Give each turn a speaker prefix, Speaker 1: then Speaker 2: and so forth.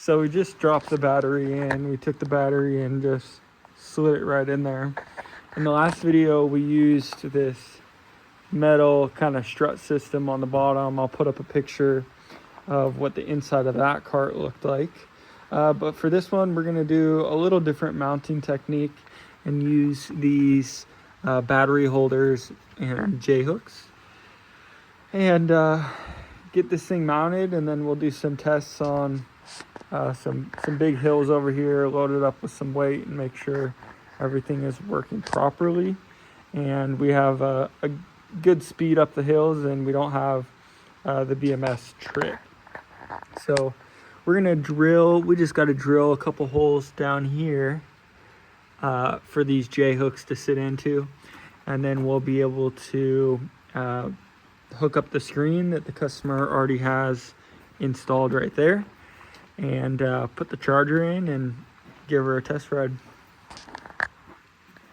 Speaker 1: So we just dropped the battery in. We took the battery and just slid it right in there. In the last video, we used this metal kind of strut system on the bottom. I'll put up a picture of what the inside of that cart looked like. But for this one, we're gonna do a little different mounting technique and use these battery holders and J-hooks. And get this thing mounted, and then we'll do some tests on some big hills over here, load it up with some weight and make sure everything is working properly. And we have a good speed up the hills, and we don't have the BMS trip. So we're gonna drill, we just gotta drill a couple holes down here for these J-hooks to sit into. And then we'll be able to hook up the screen that the customer already has installed right there, and put the charger in and give her a test ride.